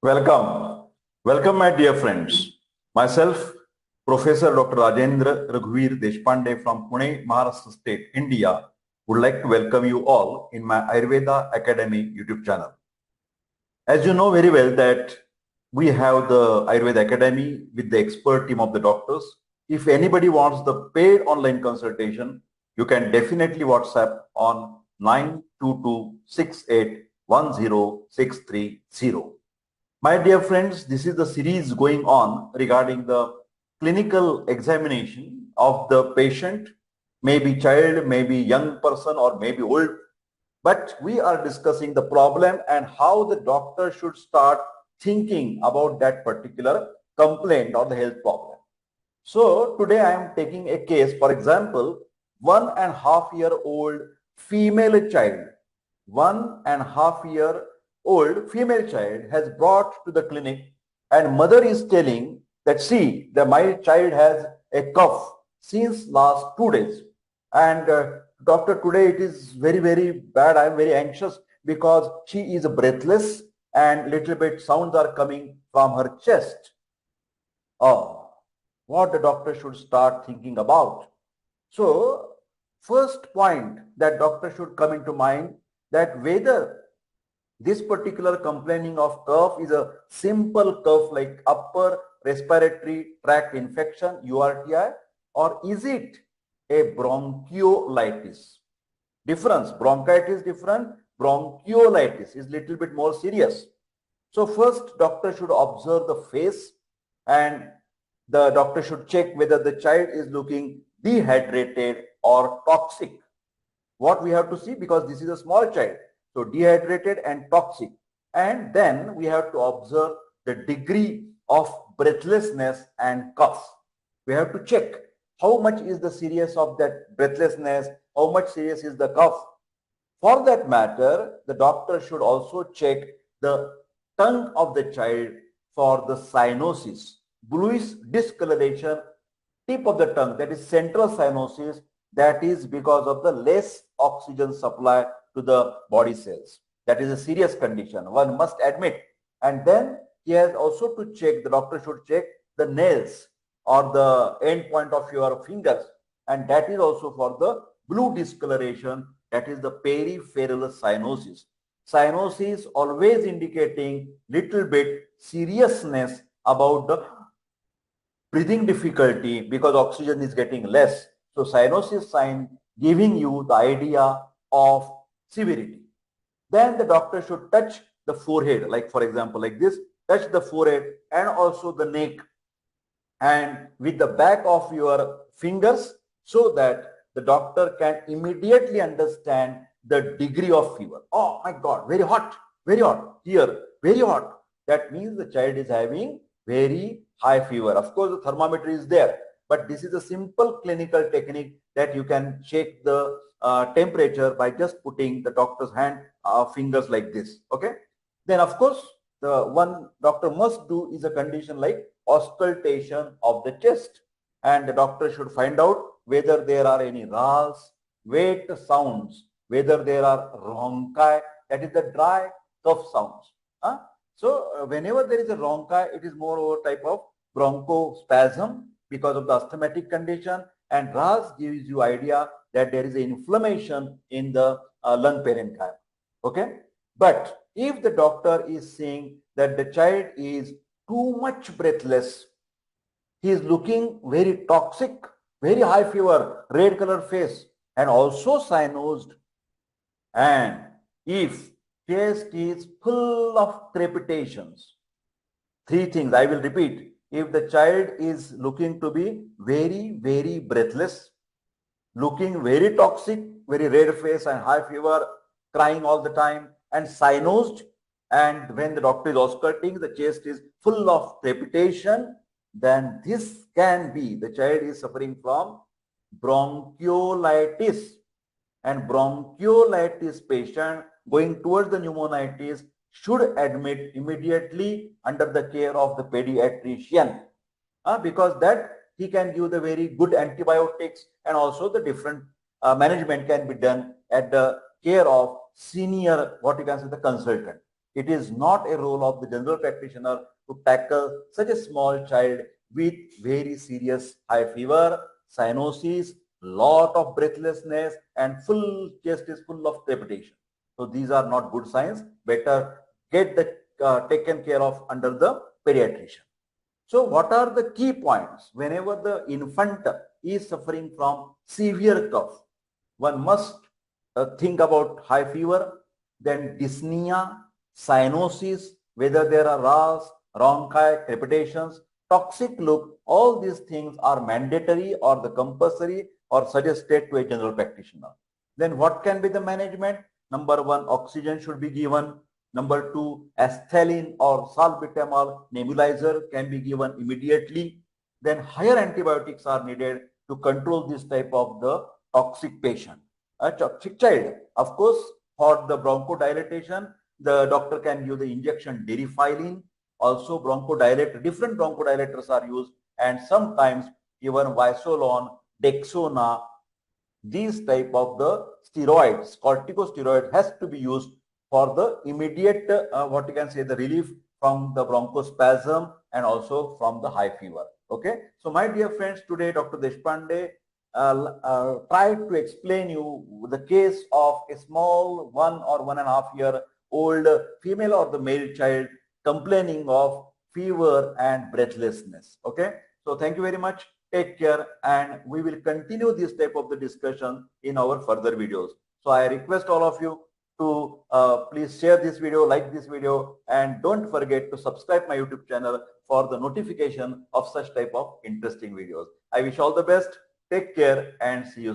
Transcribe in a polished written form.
Welcome. Welcome, my dear friends. Myself, Professor Dr. Rajendra Raghuvir Deshpande from Pune, Maharashtra State, India, would like to welcome you all in my Ayurveda Academy YouTube channel. As you know very well that we have the Ayurveda Academy with the expert team of the doctors. If anybody wants the paid online consultation, you can definitely WhatsApp on 922681060. My dear friends, this is the series going on regarding the clinical examination of the patient, maybe child, maybe young person, or maybe old. But we are discussing the problem and how the doctor should start thinking about that particular complaint or the health problem. So today I am taking a case, for example, 1.5-year-old female child, 1.5-year-old female child has brought to the clinic, and mother is telling that, see, my child has a cough since last 2 days. And doctor, today it is very, very bad. I am very anxious because she is breathless and little bit sounds are coming from her chest. Oh, what the doctor should start thinking about. So first point that doctor should come into mind, that whether this particular complaining of cough is a simple cough like upper respiratory tract infection, URTI, or is it a bronchiolitis. Difference, bronchitis different, bronchiolitis is little bit more serious. So first doctor should observe the face, and the doctor should check whether the child is looking dehydrated or toxic. What we have to see, because this is a small child, so dehydrated and toxic. And then we have to observe the degree of breathlessness and cough. We have to check how much is the serious of that breathlessness, how much serious is the cough. For that matter, the doctor should also check the tongue of the child for the cyanosis, bluish discoloration, tip of the tongue, that is central cyanosis, that is because of the less oxygen supply to the body cells. That is a serious condition, one must admit. And then he has also to check, the doctor should check the nails or the end point of your fingers, and that is also for the blue discoloration, that is the peripheral cyanosis. Cyanosis always indicating little bit seriousness about the breathing difficulty because oxygen is getting less. So cyanosis sign giving you the idea of severity. Then the doctor should touch the forehead, like for example like this, touch the forehead and also the neck and with the back of your fingers, so that the doctor can immediately understand the degree of fever. Oh my God, very hot here, very hot. That means the child is having very high fever. Of course, the thermometer is there, but this is a simple clinical technique that you can check the temperature by just putting the doctor's hand fingers like this. Okay. Then of course, the one doctor must do is a condition like auscultation of the chest, and the doctor should find out whether there are any ras, wet sounds, whether there are rhonchi, that is the dry cough sounds. So whenever there is a rhonchi, it is more over type of bronchospasm because of the asthmatic condition, and ras gives you idea that there is an inflammation in the lung parenchyma. Okay, but if the doctor is saying that the child is too much breathless, he is looking very toxic, very high fever, red color face, and also cyanosed, and if chest is full of crepitations, three things I will repeat. If the child is looking to be very, very breathless, looking very toxic, very red face and high fever, crying all the time, and cyanosed, and when the doctor is ausculting, the chest is full of crepitation, then this can be the child is suffering from bronchiolitis, and bronchiolitis patient going towards the pneumonitis should admit immediately under the care of the pediatrician, because that he can give the very good antibiotics, and also the different management can be done at the care of senior, what you can say, the consultant. It is not a role of the general practitioner to tackle such a small child with very serious high fever, cyanosis, lot of breathlessness, and full chest is full of crepitation. So these are not good signs. Better get the taken care of under the pediatrician. So what are the key points whenever the infant is suffering from severe cough? One must think about high fever, then dyspnea, cyanosis, whether there are RAS, bronchi, crepitations, toxic look, all these things are mandatory or the compulsory or suggested to a general practitioner. Then what can be the management? Number one, oxygen should be given. Number two, acetylene or salbutamol nebulizer can be given immediately. Then higher antibiotics are needed to control this type of the toxic patient. A toxic child, of course, for the bronchodilation, the doctor can use the injection Differential. Also bronchodilator, different bronchodilators are used, and sometimes even Visolon, Dexona, these type of the steroids, corticosteroid has to be used for the immediate, what you can say, the relief from the bronchospasm and also from the high fever. Okay. So my dear friends, today Dr. Deshpande tried to explain you the case of a small 1 or 1.5 year old female or the male child complaining of fever and breathlessness. Okay. So thank you very much. Take care, and we will continue this type of the discussion in our further videos. So I request all of you to please share this video, like this video, and don't forget to subscribe my YouTube channel for the notification of such type of interesting videos. I wish all the best. Take care and see you soon.